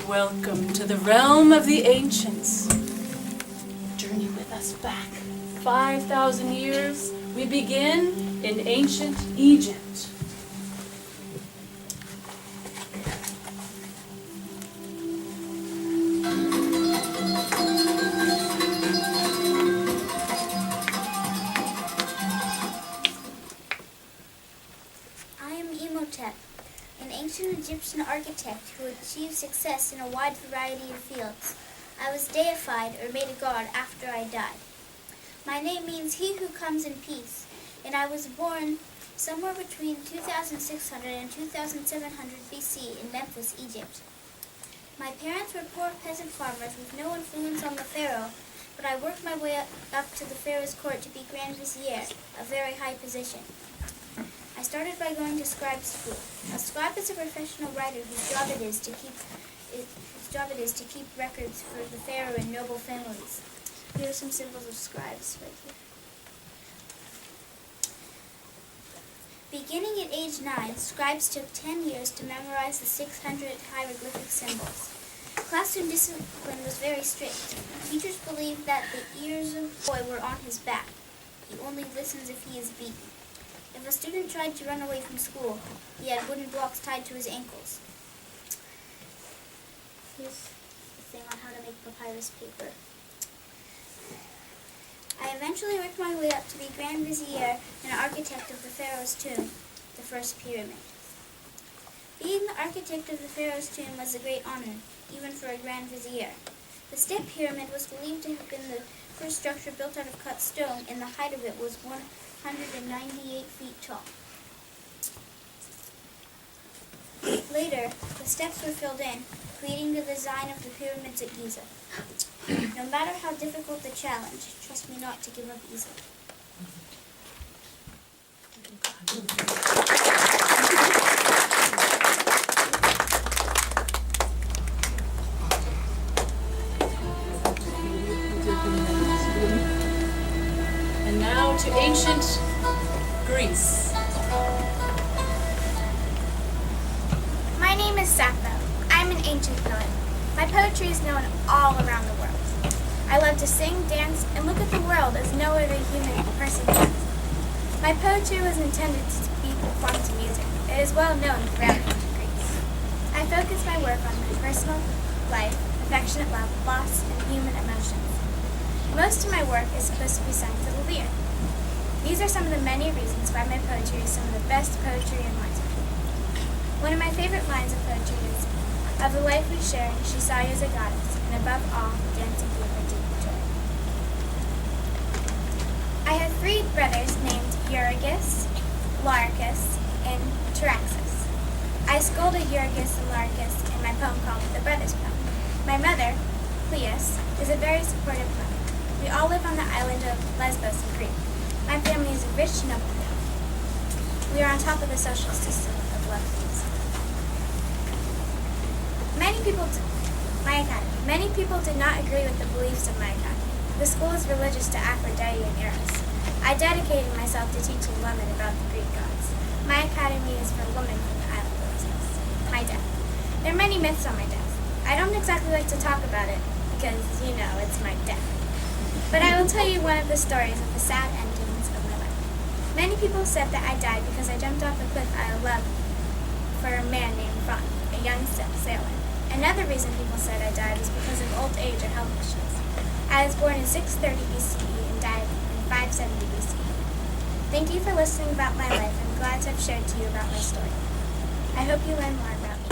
Welcome to the realm of the ancients. Journey with us back 5,000 years. We begin in ancient Egypt. An ancient Egyptian architect who achieved success in a wide variety of fields. I was deified or made a god after I died. My name means he who comes in peace, and I was born somewhere between 2600 and 2700 BC in Memphis, Egypt. My parents were poor peasant farmers with no influence on the pharaoh, but I worked my way up to the pharaoh's court to be Grand Vizier, a very high position. I started by going to scribe school. A scribe is a professional writer whose job it is to keep records for the pharaoh and noble families. Here are some symbols of scribes right here. Beginning at age 9, scribes took 10 years to memorize the 600 hieroglyphic symbols. Classroom discipline was very strict. Teachers believed that the ears of a boy were on his back. He only listens if he is beaten. If a student tried to run away from school, he had wooden blocks tied to his ankles. Here's the thing on how to make papyrus paper. I eventually worked my way up to be Grand Vizier and architect of the pharaoh's tomb, the first pyramid. Being the architect of the pharaoh's tomb was a great honor, even for a Grand Vizier. The step pyramid was believed to have been the first structure built out of cut stone, and the height of it was 198 feet tall. Later, the steps were filled in, creating the design of the pyramids at Giza. No matter how difficult the challenge, trust me not to give up easily. And now to ancient Greece. My name is Sappho. I'm an ancient poet. My poetry is known all around the world. I love to sing, dance, and look at the world as no other human person does. My poetry was intended to be performed to music. It is well known throughout ancient Greece. I focus my work on my personal life, affectionate love, loss, and human emotions. Most of my work is supposed to be sung to the lyre. These are some of the many reasons why my poetry is some of the best poetry in my time. One of my favorite lines of poetry is, "Of the life we share, she saw you as a goddess, and above all, dancing gave her deep joy." I have 3 brothers named Eurygus, Laricus, and Taraxus. I scolded Eurygus and Laricus in my poem called The Brothers Poem. My mother, Cleus, is a very supportive mother. We all live on the island of Lesbos in Crete. My family is a rich, noble family. We are on top of the social system of Lesbos. Many people did not agree with the beliefs of my academy. The school is religious to Aphrodite and Eros. I dedicated myself to teaching women about the Greek gods. My academy is for women from the island of Lesbos. My death. There are many myths on my death. I don't exactly like to talk about it because, it's my death. But I will tell you one of the stories of the sad endings of my life. Many people said that I died because I jumped off a cliff out of love for a man named Ron, a young sailor. Another reason people said I died was because of old age or health issues. I was born in 630 BCE and died in 570 BCE. Thank you for listening about my life. I'm glad to have shared to you about my story. I hope you learn more about me.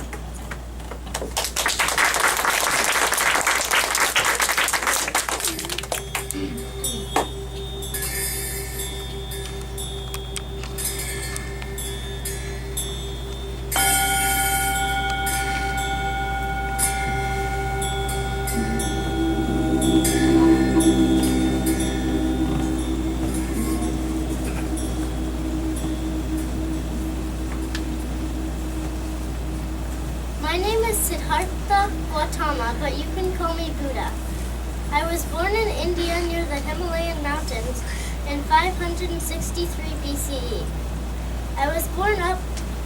My name is Siddhartha Gautama, but you can call me Buddha. I was born in India near the Himalayan mountains in 563 BCE. I was born a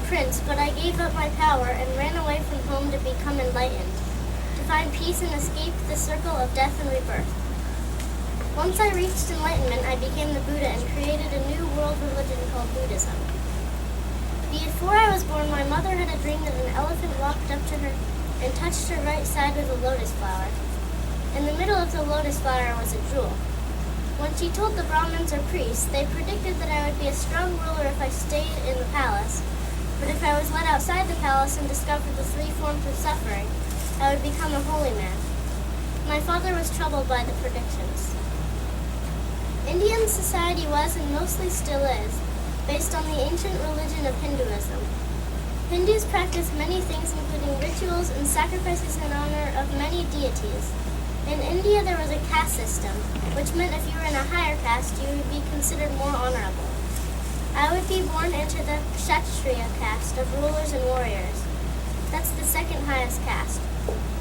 prince, but I gave up my power and ran away from home to become enlightened. find peace and escape the circle of death and rebirth. Once I reached enlightenment, I became the Buddha and created a new world religion called Buddhism. Before I was born, my mother had a dream that an elephant walked up to her and touched her right side with a lotus flower. In the middle of the lotus flower was a jewel. When she told the Brahmins or priests, they predicted that I would be a strong ruler if I stayed in the palace, but if I was let outside the palace and discovered the three forms of suffering, I would become a holy man. My father was troubled by the predictions. Indian society was, and mostly still is, based on the ancient religion of Hinduism. Hindus practice many things, including rituals and sacrifices in honor of many deities. In India, there was a caste system, which meant if you were in a higher caste, you would be considered more honorable. I would be born into the Kshatriya caste of rulers and warriors. That's the second highest caste.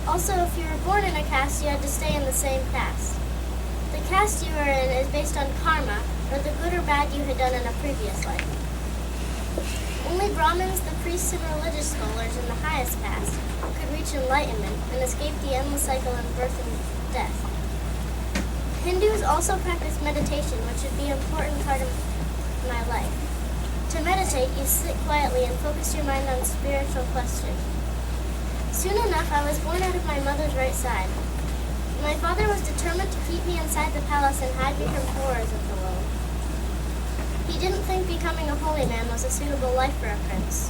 Also, if you were born in a caste, you had to stay in the same caste. The caste you were in is based on karma, or the good or bad you had done in a previous life. Only Brahmins, the priests, and religious scholars in the highest caste could reach enlightenment and escape the endless cycle of birth and death. Hindus also practice meditation, which would be an important part of my life. To meditate, you sit quietly and focus your mind on spiritual questions. Soon enough, I was born out of my mother's right side. My father was determined to keep me inside the palace and hide me from horrors of the world. He didn't think becoming a holy man was a suitable life for a prince.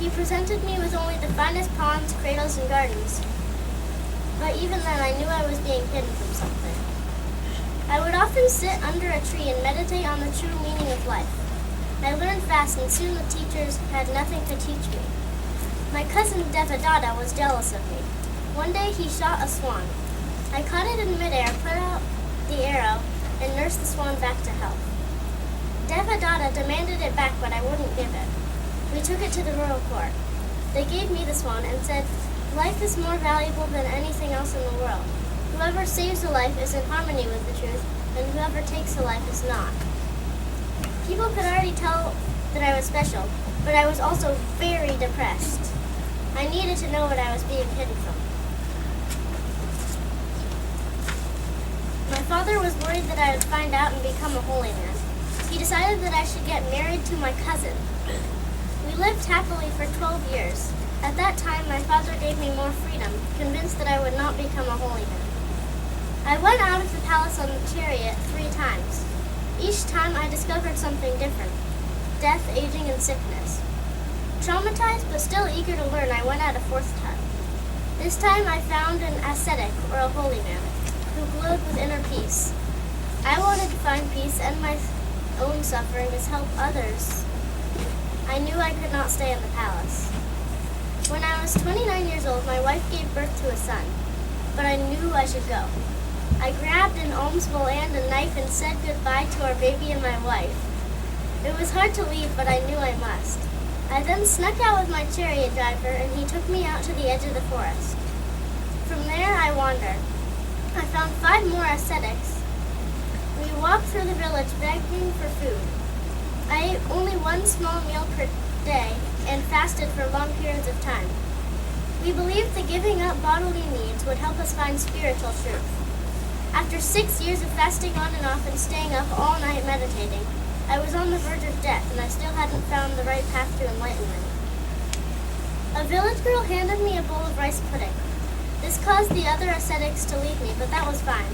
He presented me with only the finest ponds, cradles, and gardens. But even then, I knew I was being hidden from something. I would often sit under a tree and meditate on the true meaning of life. I learned fast, and soon the teachers had nothing to teach me. My cousin Devadatta was jealous of me. One day, he shot a swan. I caught it in midair, put out the arrow, and nursed the swan back to health. Devadatta demanded it back, but I wouldn't give it. We took it to the royal court. They gave me the swan and said, "Life is more valuable than anything else in the world. Whoever saves a life is in harmony with the truth, and whoever takes a life is not." People could already tell that I was special, but I was also very depressed. I needed to know what I was being hidden from. My father was worried that I would find out and become a holy man. He decided that I should get married to my cousin. We lived happily for 12 years. At that time, my father gave me more freedom, convinced that I would not become a holy man. I went out of the palace on the chariot 3 times. Each time I discovered something different: death, aging, and sickness. Traumatized but still eager to learn, I went out a 4th time. This time I found an ascetic, or a holy man, who glowed with inner peace. I wanted to find peace and my own suffering as help others. I knew I could not stay in the palace. When I was 29 years old, my wife gave birth to a son, but I knew I should go. I grabbed an alms bowl and a knife and said goodbye to our baby and my wife. It was hard to leave, but I knew I must. I then snuck out with my chariot driver, and he took me out to the edge of the forest. From there, I wandered. I found 5 more ascetics. We walked through the village begging for food. I ate only 1 small meal per day and fasted for long periods of time. We believed that giving up bodily needs would help us find spiritual truth. After 6 years of fasting on and off and staying up all night meditating, I was on the verge of death, and I still hadn't found the right path to enlightenment. A village girl handed me a bowl of rice pudding. This caused the other ascetics to leave me, but that was fine.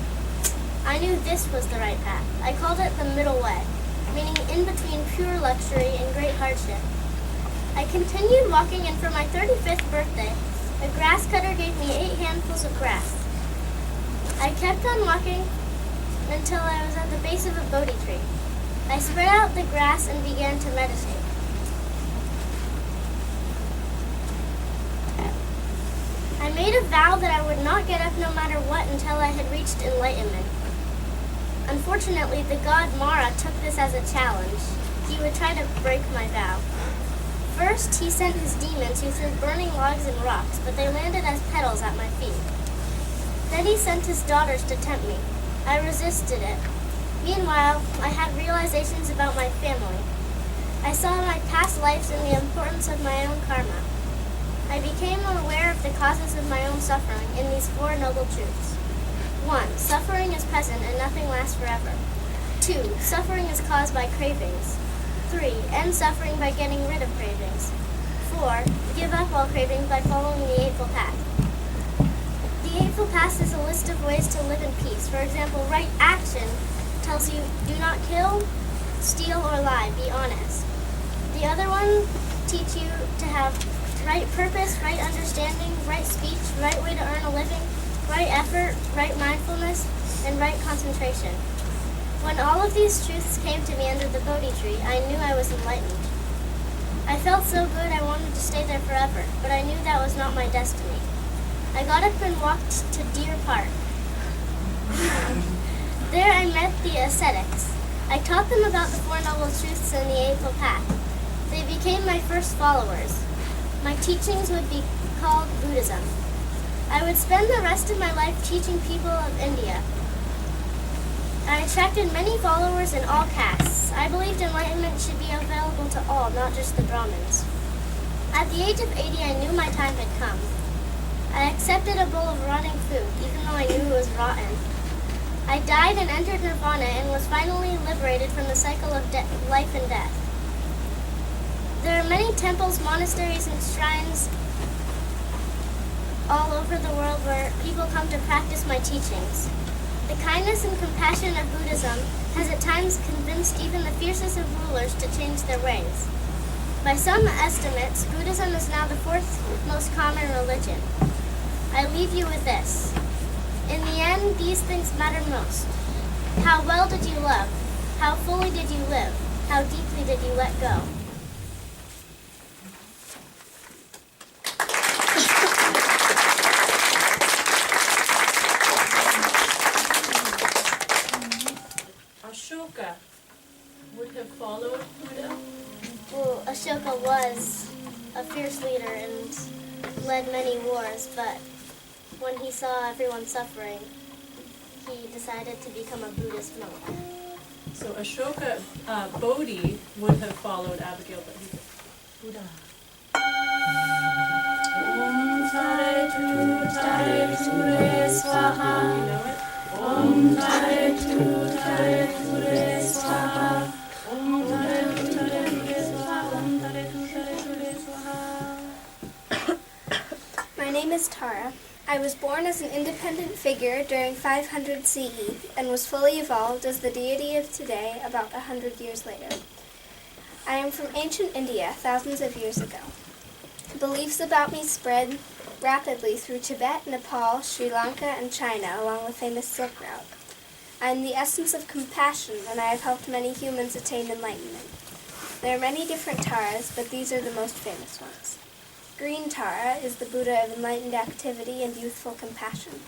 I knew this was the right path. I called it the middle way, meaning in between pure luxury and great hardship. I continued walking, and for my 35th birthday, a grass cutter gave me 8 handfuls of grass. I kept on walking until I was at the base of a Bodhi tree. I spread out the grass and began to meditate. I made a vow that I would not get up no matter what until I had reached enlightenment. Unfortunately, the god Mara took this as a challenge. He would try to break my vow. First, he sent his demons who threw burning logs and rocks, but they landed as petals at my feet. Then he sent his daughters to tempt me. I resisted it. Meanwhile, I had realizations about my family. I saw my past lives and the importance of my own karma. I became aware of the causes of my own suffering in these four noble truths. 1. Suffering is present and nothing lasts forever. 2. Suffering is caused by cravings. 3. End suffering by getting rid of cravings. 4. Give up all cravings by following the Eightfold Path. The Eightfold Path is a list of ways to live in peace. For example, right action tells you do not kill, steal, or lie. Be honest. The other one teach you to have right purpose, right understanding, right speech, right way to earn a living, right effort, right mindfulness, and right concentration. When all of these truths came to me under the Bodhi tree, I knew I was enlightened. I felt so good I wanted to stay there forever, but I knew that was not my destiny. I got up and walked to Deer Park. There I met the ascetics. I taught them about the Four Noble Truths and the Eightfold Path. They became my first followers. My teachings would be called Buddhism. I would spend the rest of my life teaching people of India. I attracted many followers in all castes. I believed enlightenment should be available to all, not just the Brahmins. At the age of 80, I knew my time had come. I accepted a bowl of rotting food, even though I knew it was rotten. I died and entered nirvana and was finally liberated from the cycle of life and death. There are many temples, monasteries, and shrines all over the world where people come to practice my teachings. The kindness and compassion of Buddhism has at times convinced even the fiercest of rulers to change their ways. By some estimates, Buddhism is now the fourth most common religion. I leave you with this. In the end, these things matter most. How well did you love? How fully did you live? How deeply did you let go? Ashoka would have followed Buddha. Well, Ashoka was a fierce leader and led many wars, but when he saw everyone suffering, he decided to become a Buddhist monk. So Ashoka, Bodhi would have followed Abigail, but he Buddha. Om Tare Tu Tare Ture Swaha. You know it? Om Tare Tu Tare Ture Swaha. Om Tare Tu Tare Ture Swaha. Om Tare Tu Tare Ture Swaha. My name is Tara. I was born as an independent figure during 500 CE and was fully evolved as the deity of today about 100 years later. I am from ancient India, thousands of years ago. Beliefs about me spread rapidly through Tibet, Nepal, Sri Lanka, and China along the famous Silk Route. I am the essence of compassion, and I have helped many humans attain enlightenment. There are many different Taras, but these are the most famous ones. Green Tara is the Buddha of enlightened activity and youthful compassion.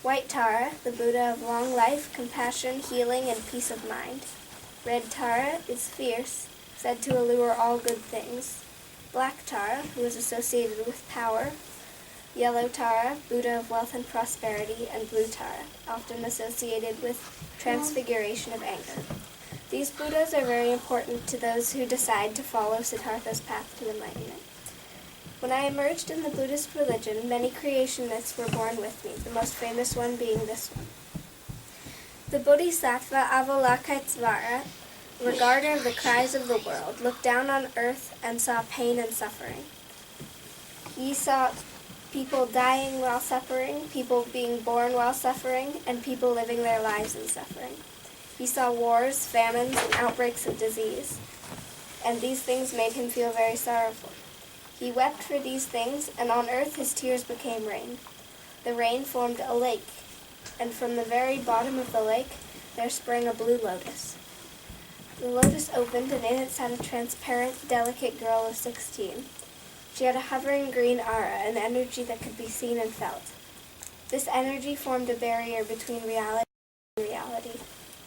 White Tara, the Buddha of long life, compassion, healing, and peace of mind. Red Tara is fierce, said to allure all good things. Black Tara, who is associated with power. Yellow Tara, Buddha of wealth and prosperity, and Blue Tara, often associated with transfiguration of anger. These Buddhas are very important to those who decide to follow Siddhartha's path to enlightenment. When I emerged in the Buddhist religion, many creation myths were born with me, the most famous one being this one. The Bodhisattva Avalokitesvara, regarder of the cries of the world, looked down on earth and saw pain and suffering. He saw people dying while suffering, people being born while suffering, and people living their lives in suffering. He saw wars, famines, and outbreaks of disease, and these things made him feel very sorrowful. He wept for these things, and on earth his tears became rain. The rain formed a lake, and from the very bottom of the lake there sprang a blue lotus. The lotus opened, and in it sat a transparent, delicate girl of 16. She had a hovering green aura, an energy that could be seen and felt. This energy formed a barrier between reality and reality,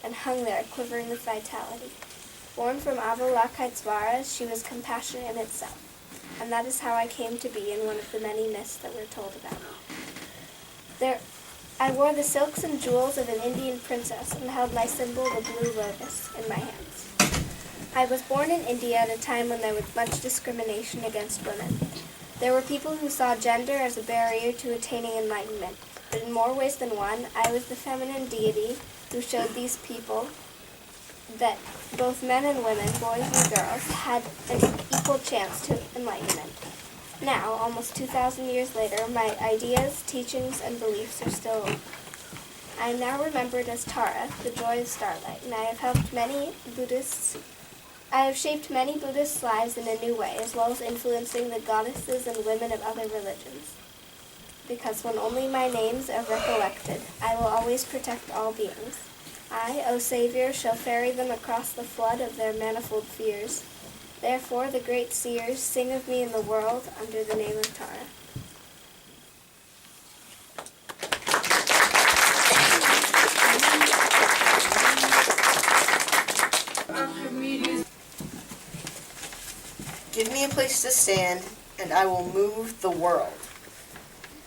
and hung there, quivering with vitality. Born from Avalokitesvara, she was compassion in itself. And that is how I came to be in one of the many myths that we're told about. I wore the silks and jewels of an Indian princess and held my symbol, the blue lotus, in my hands. I was born in India at a time when there was much discrimination against women. There were people who saw gender as a barrier to attaining enlightenment, but in more ways than one, I was the feminine deity who showed these people that both men and women, boys and girls, had an equal chance to enlightenment. Now, almost 2,000 years later, my ideas, teachings, and beliefs are still. I am now remembered as Tara, the joy of starlight, and I have shaped many Buddhists' lives in a new way, as well as influencing the goddesses and women of other religions. Because when only my names are recollected, I will always protect all beings. I, O Savior, shall ferry them across the flood of their manifold fears. Therefore the great seers sing of me in the world under the name of Tara. Give me a place to stand, and I will move the world.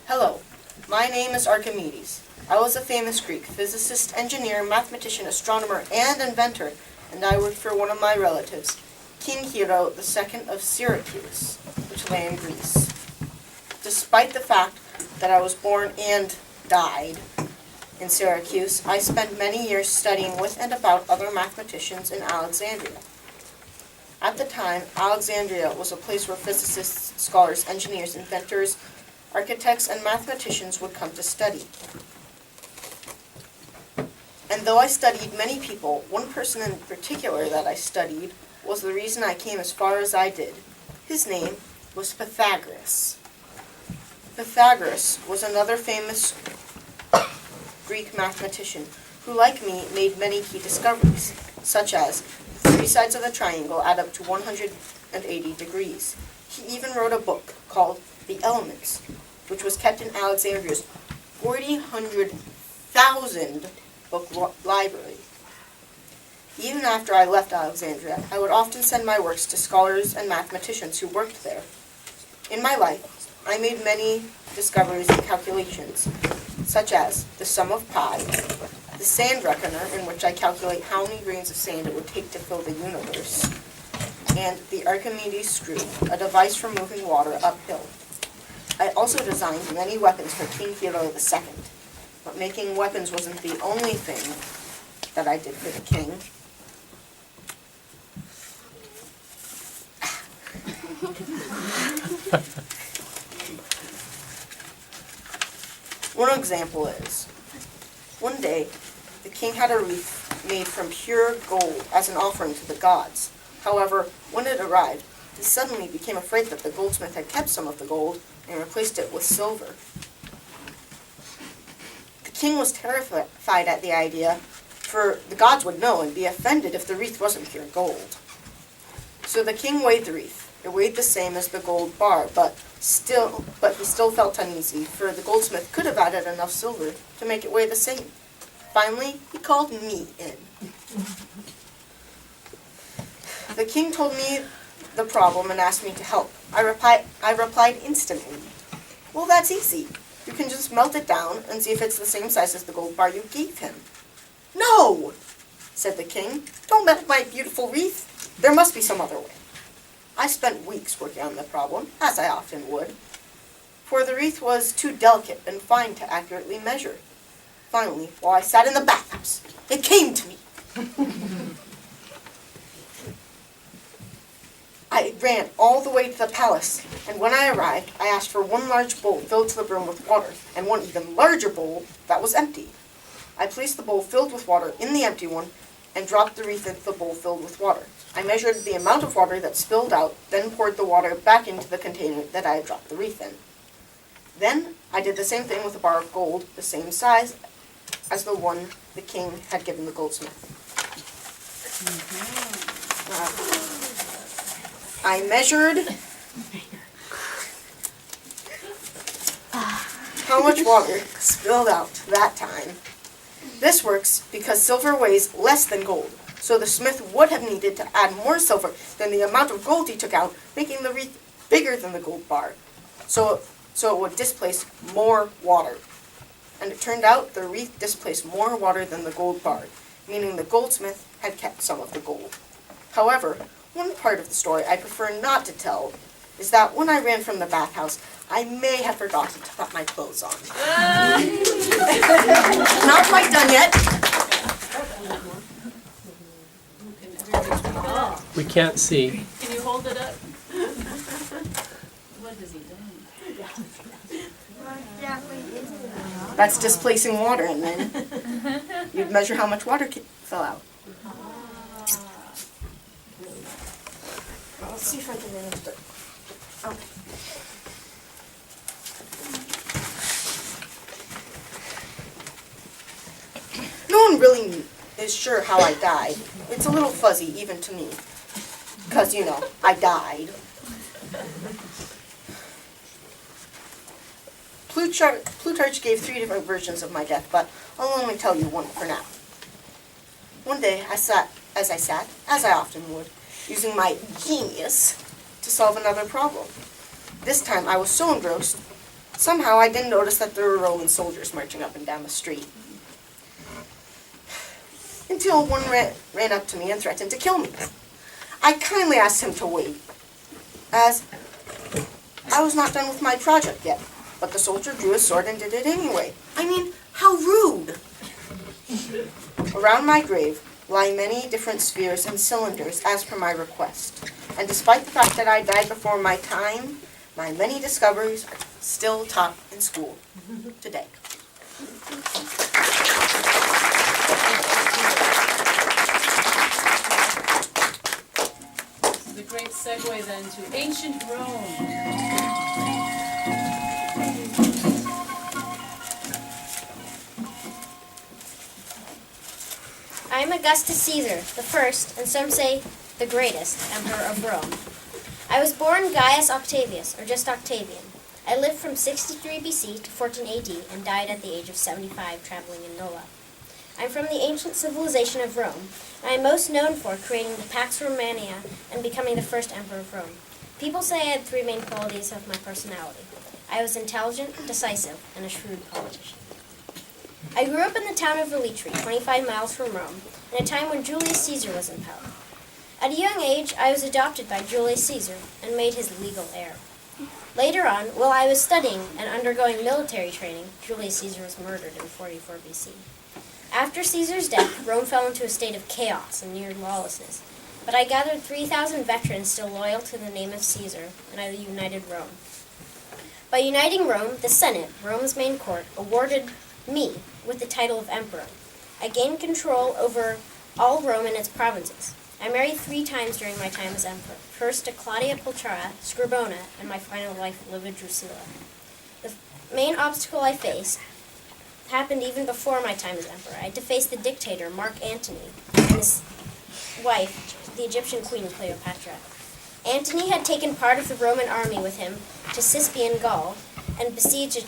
Hello, my name is Archimedes. I was a famous Greek physicist, engineer, mathematician, astronomer, and inventor, and I worked for one of my relatives, King Hero II of Syracuse, which lay in Greece. Despite the fact that I was born and died in Syracuse, I spent many years studying with and about other mathematicians in Alexandria. At the time, Alexandria was a place where physicists, scholars, engineers, inventors, architects, and mathematicians would come to study. And though I studied many people, one person in particular that I studied was the reason I came as far as I did. His name was Pythagoras. Pythagoras was another famous Greek mathematician who, like me, made many key discoveries, such as the three sides of the triangle add up to 180 degrees. He even wrote a book called The Elements, which was kept in Alexandria's 400,000 book library. Even after I left Alexandria, I would often send my works to scholars and mathematicians who worked there. In my life, I made many discoveries and calculations, such as the sum of pi, the sand reckoner, in which I calculate how many grains of sand it would take to fill the universe, and the Archimedes screw, a device for moving water uphill. I also designed many weapons for King Hero II, but making weapons wasn't the only thing that I did for the king. One example is, one day, the king had a wreath made from pure gold as an offering to the gods. However, when it arrived, he suddenly became afraid that the goldsmith had kept some of the gold and replaced it with silver. The king was terrified at the idea, for the gods would know and be offended if the wreath wasn't pure gold. So the king weighed the wreath. It weighed the same as the gold bar, but he still felt uneasy, for the goldsmith could have added enough silver to make it weigh the same. Finally, he called me in. The king told me the problem and asked me to help. I replied instantly, "Well, that's easy. You can just melt it down and see if it's the same size as the gold bar you gave him." "No," said the king. "Don't melt my beautiful wreath. There must be some other way." I spent weeks working on the problem, as I often would, for the wreath was too delicate and fine to accurately measure. Finally, while I sat in the bathhouse, it came to me. I ran all the way to the palace, and when I arrived, I asked for one large bowl filled to the brim with water, and one even larger bowl that was empty. I placed the bowl filled with water in the empty one, and dropped the wreath into the bowl filled with water. I measured the amount of water that spilled out, then poured the water back into the container that I had dropped the wreath in. Then I did the same thing with a bar of gold, the same size as the one the king had given the goldsmith. I measured how much water spilled out that time. This works because silver weighs less than gold, so the smith would have needed to add more silver than the amount of gold he took out, making the wreath bigger than the gold bar. So it would displace more water. And it turned out the wreath displaced more water than the gold bar, meaning the goldsmith had kept some of the gold. However, one part of the story I prefer not to tell is that when I ran from the bathhouse, I may have forgotten to put my clothes on. Not quite done yet. We can't see. Can you hold it up? What has he done? That's displacing water, and then you'd measure how much water fell out. Let's see if I can manage to. Okay. No one really is sure how I died. It's a little fuzzy, even to me. Because, you know, I died. Plutarch gave 3 different versions of my death, but I'll only tell you one for now. One day, as I often would, using my genius to solve another problem. This time, I was so engrossed, somehow I didn't notice that there were Roman soldiers marching up and down the street. Until one ran up to me and threatened to kill me. I kindly asked him to wait, as I was not done with my project yet. But the soldier drew his sword and did it anyway. I mean, how rude! Around my grave lie many different spheres and cylinders as per my request. And despite the fact that I died before my time, my many discoveries are still taught in school today. This is a great segue then to ancient Rome. I am Augustus Caesar, the first, and some say the greatest, emperor of Rome. I was born Gaius Octavius, or just Octavian. I lived from 63 BC to 14 AD and died at the age of 75 traveling in Nola. I'm from the ancient civilization of Rome. I am most known for creating the Pax Romana and becoming the first emperor of Rome. People say I had 3 main qualities of my personality. I was intelligent, decisive, and a shrewd politician. I grew up in the town of Velitri, 25 miles from Rome, in a time when Julius Caesar was in power. At a young age, I was adopted by Julius Caesar and made his legal heir. Later on, while I was studying and undergoing military training, Julius Caesar was murdered in 44 BC. After Caesar's death, Rome fell into a state of chaos and near lawlessness, but I gathered 3,000 veterans still loyal to the name of Caesar, and I united Rome. By uniting Rome, the Senate, Rome's main court, awarded me with the title of emperor. I gained control over all Rome and its provinces. I married 3 times during my time as emperor, first to Claudia Pulchera, Scribona, and my final wife, Livia Drusilla. The main obstacle I faced happened even before my time as emperor. I had to face the dictator, Mark Antony, and his wife, the Egyptian queen Cleopatra. Antony had taken part of the Roman army with him to Cispian Gaul and besieged a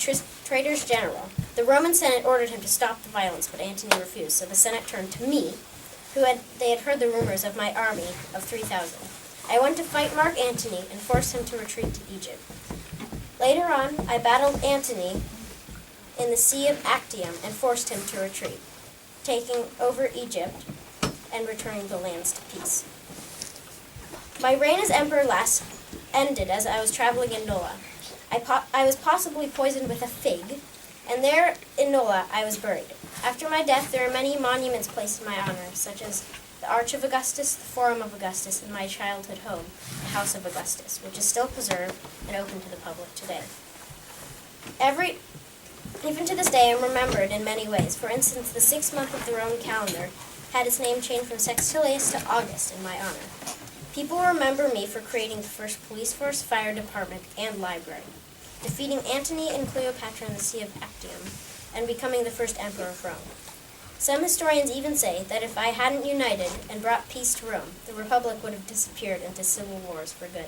traitor's general. The Roman Senate ordered him to stop the violence, but Antony refused, so the Senate turned to me, they had heard the rumors of my army of 3,000. I went to fight Mark Antony and forced him to retreat to Egypt. Later on, I battled Antony in the Sea of Actium and forced him to retreat, taking over Egypt and returning the lands to peace. My reign as emperor ended as I was traveling in Nola. I was possibly poisoned with a fig, and there in Nola I was buried. After my death, there are many monuments placed in my honor, such as the Arch of Augustus, the Forum of Augustus, and my childhood home, the House of Augustus, which is still preserved and open to the public today. Even to this day, I'm remembered in many ways. For instance, the 6th month of the Roman calendar had its name changed from Sextilius to August in my honor. People remember me for creating the first police force, fire department, and library, defeating Antony and Cleopatra in the Sea of Actium, and becoming the first emperor of Rome. Some historians even say that if I hadn't united and brought peace to Rome, the Republic would have disappeared into civil wars for good.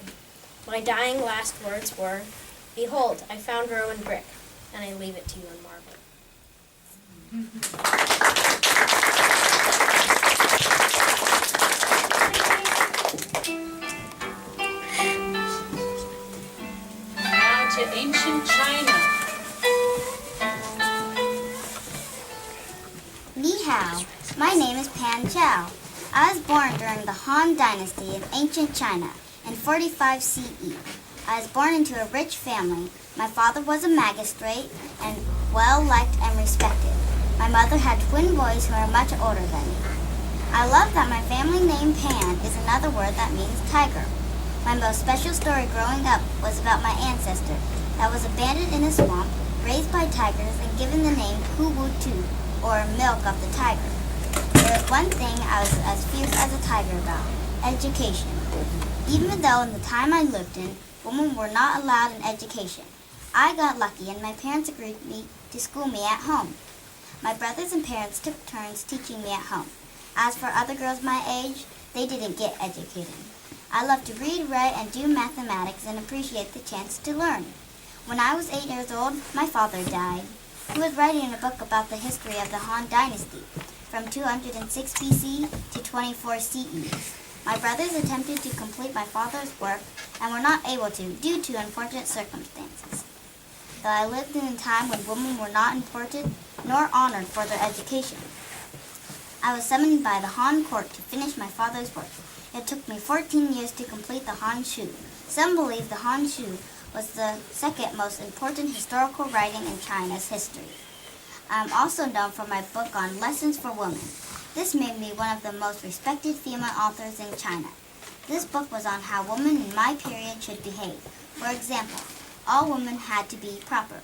My dying last words were, "Behold, I found Roman brick, and I leave it to you in marble." Now to ancient China. Ni hao. My name is Pan Chao. I was born during the Han Dynasty in ancient China in 45 CE. I was born into a rich family. My father was a magistrate and well-liked and respected. My mother had twin boys who are much older than me. I love that my family name Pan is another word that means tiger. My most special story growing up was about my ancestor that was abandoned in a swamp, raised by tigers, and given the name Hu-Wu-Tu, or milk of the tiger. There was one thing I was as fierce as a tiger about: education. Even though in the time I lived in, women were not allowed an education, I got lucky and my parents agreed to school me at home. My brothers and parents took turns teaching me at home. As for other girls my age, they didn't get educated. I love to read, write, and do mathematics and appreciate the chance to learn. When I was 8 years old, my father died. He was writing a book about the history of the Han Dynasty, from 206 BC to 24 CE. My brothers attempted to complete my father's work and were not able to due to unfortunate circumstances. Though I lived in a time when women were not important nor honored for their education, I was summoned by the Han court to finish my father's work. It took me 14 years to complete the Han Shu. Some believe the Han Shu was the second most important historical writing in China's history. I am also known for my book on lessons for women. This made me one of the most respected female authors in China. This book was on how women in my period should behave. For example, all women had to be proper,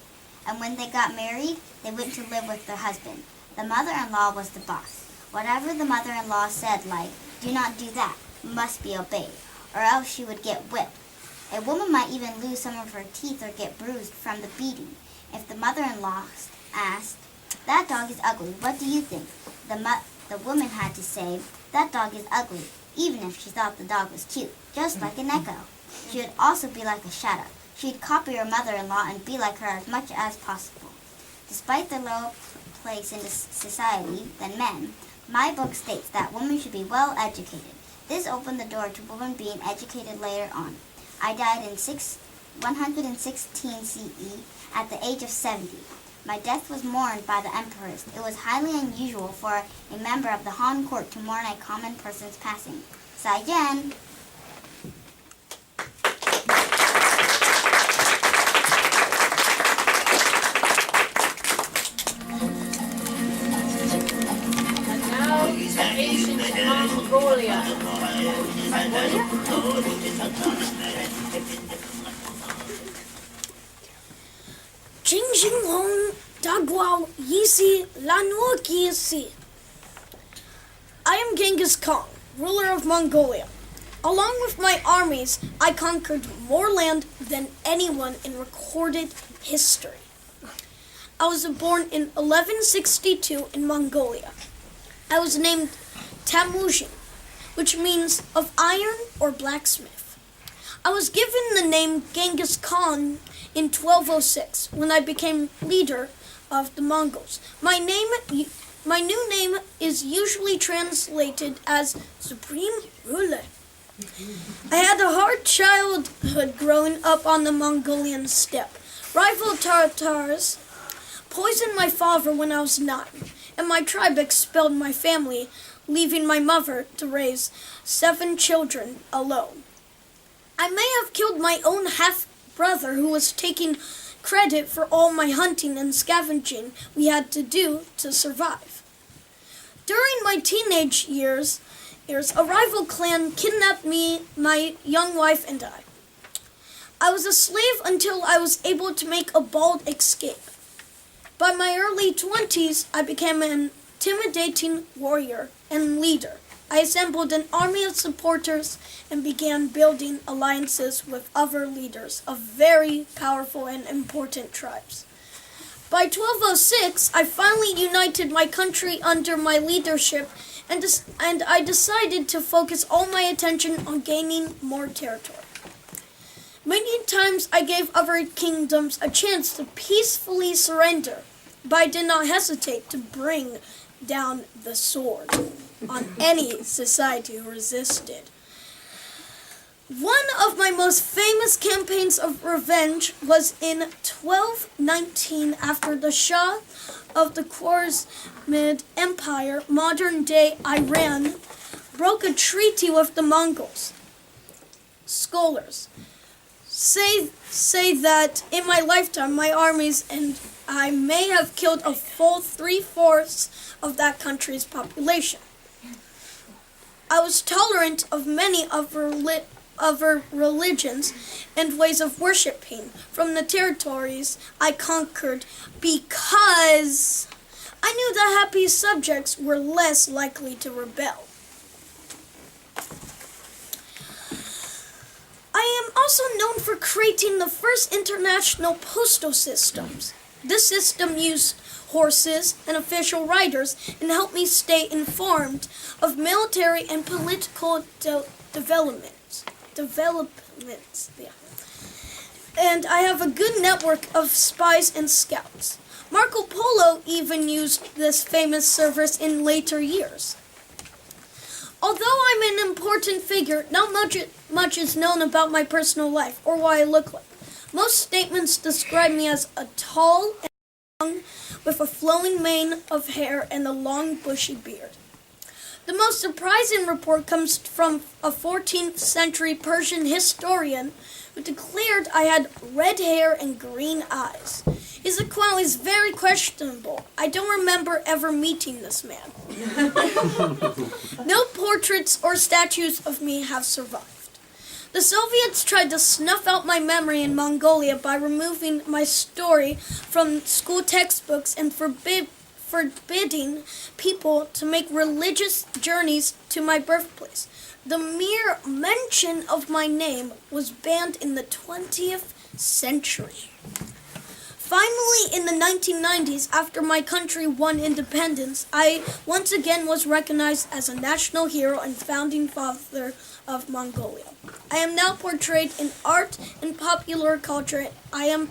and when they got married, they went to live with their husband. The mother-in-law was the boss. Whatever the mother-in-law said, like, "Do not do that," must be obeyed, or else she would get whipped. A woman might even lose some of her teeth or get bruised from the beating. If the mother-in-law asked, "That dog is ugly, what do you think?" The woman had to say, "That dog is ugly," even if she thought the dog was cute, just like an echo. She would also be like a shadow. She'd copy her mother-in-law and be like her as much as possible. Despite their lower place in society than men, my book states that women should be well educated. This opened the door to women being educated later on. I died in 116 CE at the age of 70. My death was mourned by the emperors. It was highly unusual for a member of the Han court to mourn a common person's passing. Zaijian! And now the ancient Mongolia. Jingjinghong Dagwao Yisi Lanuokisi. I am Genghis Khan, ruler of Mongolia. Along with my armies, I conquered more land than anyone in recorded history. I was born in 1162 in Mongolia. I was named Temujin, which means of iron or blacksmith. I was given the name Genghis Khan in 1206 when I became leader of the Mongols. My new name is usually translated as Supreme Ruler. I had a hard childhood growing up on the Mongolian steppe. Rival Tatars poisoned my father when I was 9, and my tribe expelled my family, leaving my mother to raise 7 children alone. I may have killed my own half-brother who was taking credit for all my hunting and scavenging we had to do to survive. During my teenage years, a rival clan kidnapped me, my young wife, and I. I was a slave until I was able to make a bold escape. By my early 20s, I became an intimidating warrior and leader. I assembled an army of supporters and began building alliances with other leaders of very powerful and important tribes. By 1206, I finally united my country under my leadership, and I decided to focus all my attention on gaining more territory. Many times I gave other kingdoms a chance to peacefully surrender, but I did not hesitate to bring down the sword on any society who resisted. One of my most famous campaigns of revenge was in 1219 after the Shah of the Khwarezmid Empire, modern-day Iran, broke a treaty with the Mongols. Scholars say that in my lifetime, my armies and I may have killed a full 3/4 of that country's population. I was tolerant of many other religions and ways of worshiping from the territories I conquered because I knew the happy subjects were less likely to rebel. I am also known for creating the first international postal systems. This system used horses and official riders and helped me stay informed of military and political developments. Yeah. And I have a good network of spies and scouts. Marco Polo even used this famous service in later years. Although I'm an important figure, not much is known about my personal life or what I look like. Most statements describe me as a tall and young with a flowing mane of hair and a long bushy beard. The most surprising report comes from a 14th century Persian historian who declared I had red hair and green eyes. His account is very questionable. I don't remember ever meeting this man. No portraits or statues of me have survived. The Soviets tried to snuff out my memory in Mongolia by removing my story from school textbooks and forbidding people to make religious journeys to my birthplace. The mere mention of my name was banned in the 20th century. Finally, in the 1990s, after my country won independence, I once again was recognized as a national hero and founding father of Mongolia. I am now portrayed in art and popular culture. I am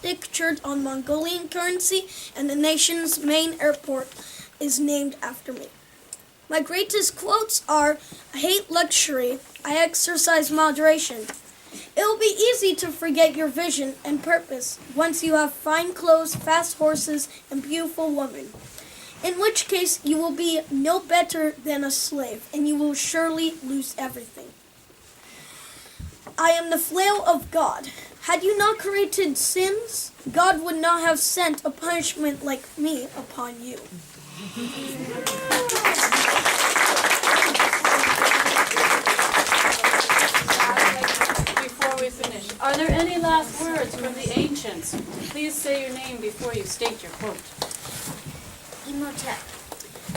pictured on Mongolian currency, and the nation's main airport is named after me. My greatest quotes are, I hate luxury, I exercise moderation. It will be easy to forget your vision and purpose once you have fine clothes, fast horses, and beautiful women. In which case, you will be no better than a slave, and you will surely lose everything. I am the flail of God. Had you not created sins, God would not have sent a punishment like me upon you. Before we finish, are there any last words from the ancients? Please say your name before you state your quote. Imhotep.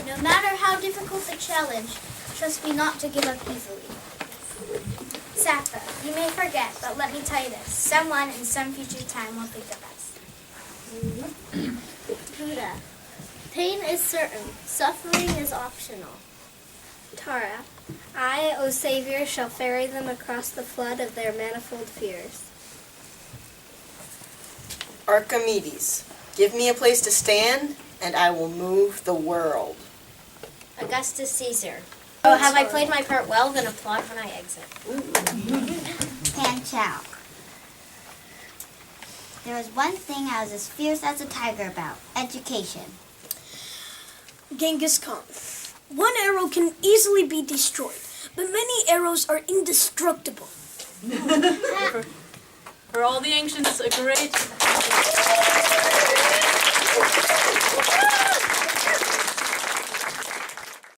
No matter how difficult the challenge, trust me not to give up easily. Sappho, you may forget, but let me tell you this. Someone in some future time will think of us. Buddha. Pain is certain. Suffering is optional. Tara, I, O Savior, shall ferry them across the flood of their manifold fears. Archimedes. Give me a place to stand, and I will move the world. Augustus Caesar. Oh, have I played my part well? Then applaud when I exit. Pan Chow. There was one thing I was as fierce as a tiger about. Education. Genghis Khan. One arrow can easily be destroyed, but many arrows are indestructible. For all the ancients, a great...